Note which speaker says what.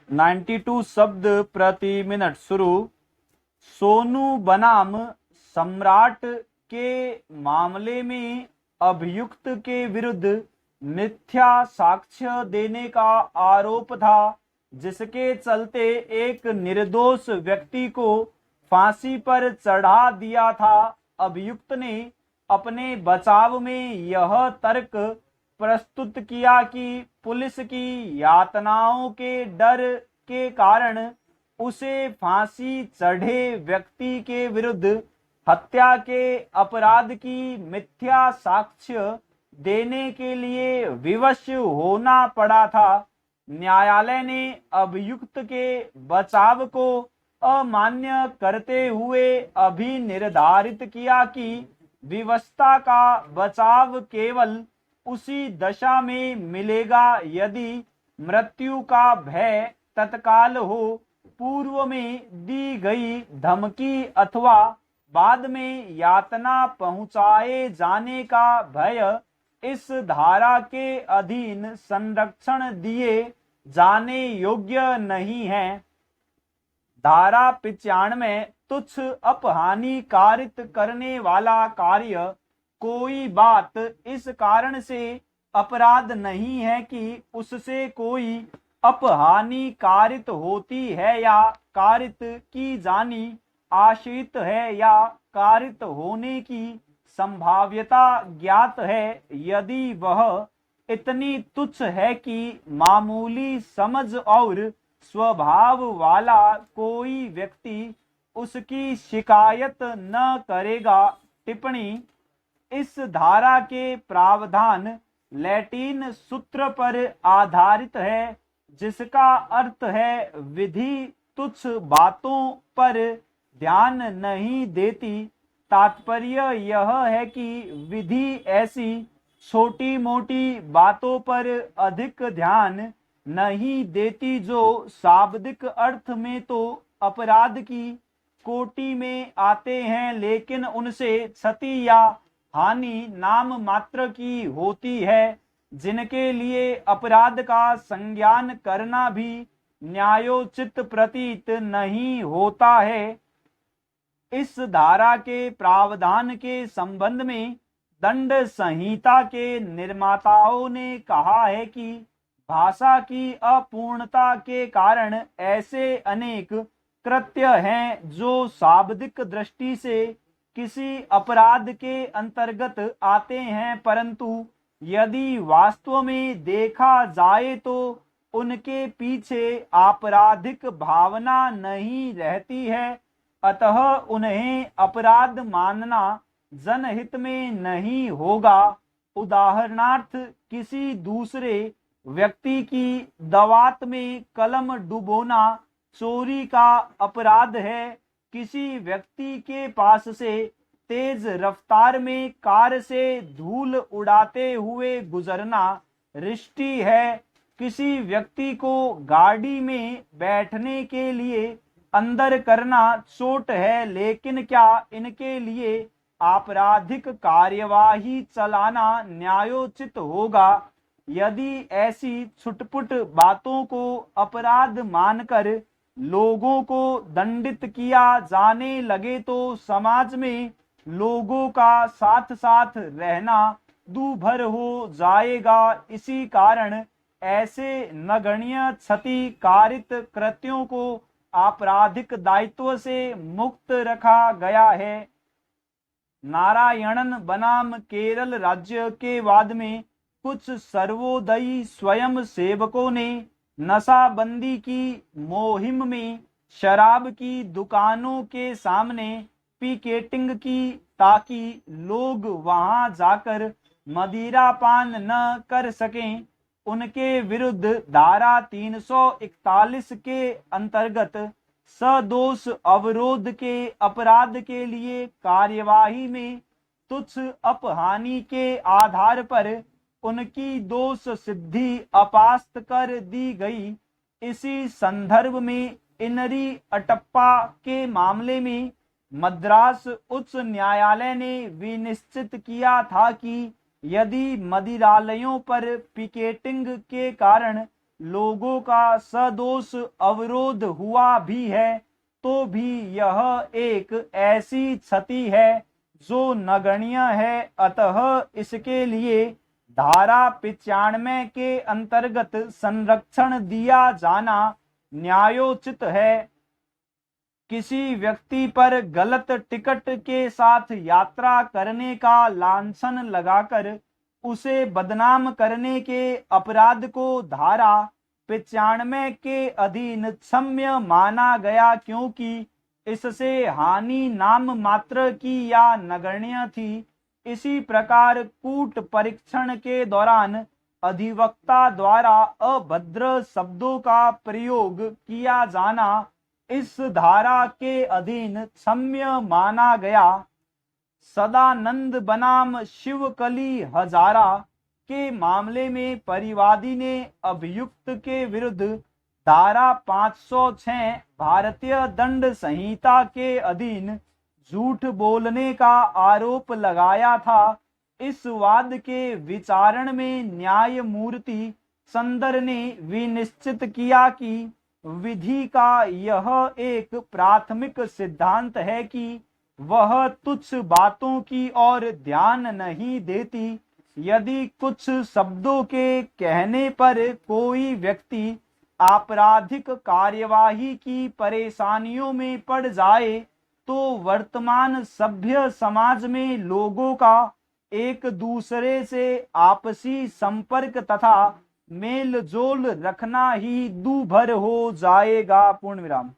Speaker 1: 92 शब्द प्रति मिनट शुरू। सोनू बनाम सम्राट के मामले में अभियुक्त के विरुद्ध मिथ्या साक्ष्य देने का आरोप था, जिसके चलते एक निर्दोष व्यक्ति को फांसी पर चढ़ा दिया था। अभियुक्त ने अपने बचाव में यह तर्क प्रस्तुत किया कि पुलिस की यातनाओं के डर के कारण उसे फांसी चढ़े व्यक्ति के विरुद्ध हत्या के अपराध की मिथ्या साक्ष्य देने के लिए विवश होना पड़ा था। न्यायालय ने अभियुक्त के बचाव को अमान्य करते हुए अभी निर्धारित किया कि विवशता का बचाव केवल उसी दशा में मिलेगा यदि मृत्यु का भय तत्काल हो। पूर्व में दी गई धमकी अथवा बाद में यातना पहुंचाए जाने का भय इस धारा के अधीन संरक्षण दिए जाने योग्य नहीं है। धारा 95 तुच्छ अपहानि कारित करने वाला कार्य कोई बात इस कारण से अपराध नहीं है कि उससे कोई अपहानि कारित होती है या कारित की जानी आश्रित है या कारित होने की संभाव्यता ज्ञात है। यदि वह इतनी तुच्छ है कि मामूली समझ और स्वभाव वाला कोई व्यक्ति उसकी शिकायत न करेगा। टिप्पणी: इस धारा के प्रावधान लैटिन सूत्र पर आधारित है, जिसका अर्थ है विधि तुच्छ बातों पर ध्यान नहीं देती। तात्पर्य यह है कि विधि ऐसी छोटी मोटी बातों पर अधिक ध्यान नहीं देती जो शाब्दिक अर्थ में तो अपराध की कोटि में आते हैं, लेकिन उनसे क्षति या हानि नाम मात्र की होती है, जिनके लिए अपराध का संज्ञान करना भी न्यायोचित प्रतीत नहीं होता है। इस धारा के प्रावधान के संबंध में दंड संहिता के निर्माताओं ने कहा है कि भाषा की अपूर्णता के कारण ऐसे अनेक कृत्य हैं जो शाब्दिक दृष्टि से किसी अपराध के अंतर्गत आते हैं, परंतु यदि वास्तव में देखा जाए तो उनके पीछे आपराधिक भावना नहीं रहती है। अतः उन्हें अपराध मानना जनहित में नहीं होगा। उदाहरणार्थ, किसी दूसरे व्यक्ति की दवात में कलम डुबोना चोरी का अपराध है। किसी व्यक्ति के पास से तेज रफ्तार में कार से धूल उड़ाते हुए गुजरना रिष्टी है। किसी व्यक्ति को गाड़ी में बैठने के लिए अंदर करना चोट है, लेकिन क्या इनके लिए आपराधिक कार्यवाही चलाना न्यायोचित होगा? यदि ऐसी छुटपुट बातों को अपराध मानकर लोगों को दंडित किया जाने लगे तो समाज में लोगों का साथ साथ रहना दूभर हो जाएगा। इसी कारण ऐसे नगण्य क्षति कारित कृत्यों को आपराधिक दायित्व से मुक्त रखा गया है। नारायणन बनाम केरल राज्य के वाद में कुछ सर्वोदयी स्वयं सेवकों ने नशाबंदी की मुहिम में शराब की दुकानों के सामने पिकेटिंग की ताकि लोग वहां जाकर मदिरा पान न कर सकें। उनके विरुद्ध धारा 341 के अंतर्गत सदोष अवरोध के अपराध के लिए कार्यवाही में तुच्छ अपहानि के आधार पर उनकी दोष सिद्धि अपास्त कर दी गई। इसी संदर्भ में इनरी अटप्पा के मामले में मद्रास उच्च न्यायालय ने विनिश्चित किया था कि यदि मदिरालयों पर पिकेटिंग के कारण लोगों का सदोष अवरोध हुआ भी है, तो भी यह एक ऐसी क्षति है जो नगण्य है। अतः इसके लिए धारा 95 के अंतर्गत संरक्षण दिया जाना न्यायोचित है। किसी व्यक्ति पर गलत टिकट के साथ यात्रा करने का लांछन लगाकर उसे बदनाम करने के अपराध को धारा 95 के अधीन क्षम्य माना गया, क्योंकि इससे हानि नाम मात्र की या नगण्य थी। इसी प्रकार कूट परीक्षण के दौरान अधिवक्ता द्वारा अभद्र शब्दों का प्रयोग किया जाना इस धारा के अधीन क्षम्य माना गया। सदानंद बनाम शिवकली हजारा के मामले में परिवादी ने अभियुक्त के विरुद्ध धारा 506 भारतीय दंड संहिता के अधीन झूठ बोलने का आरोप लगाया था। इस वाद के विचारण में न्यायमूर्ति संदर ने विनिश्चित किया कि विधि का यह एक प्राथमिक सिद्धांत है कि वह तुच्छ बातों की ओर ध्यान नहीं देती। यदि कुछ शब्दों के कहने पर कोई व्यक्ति आपराधिक कार्यवाही की परेशानियों में पड़ जाए, तो वर्तमान सभ्य समाज में लोगों का एक दूसरे से आपसी संपर्क तथा मेल जोल रखना ही दूभर हो जाएगा। पूर्ण विराम।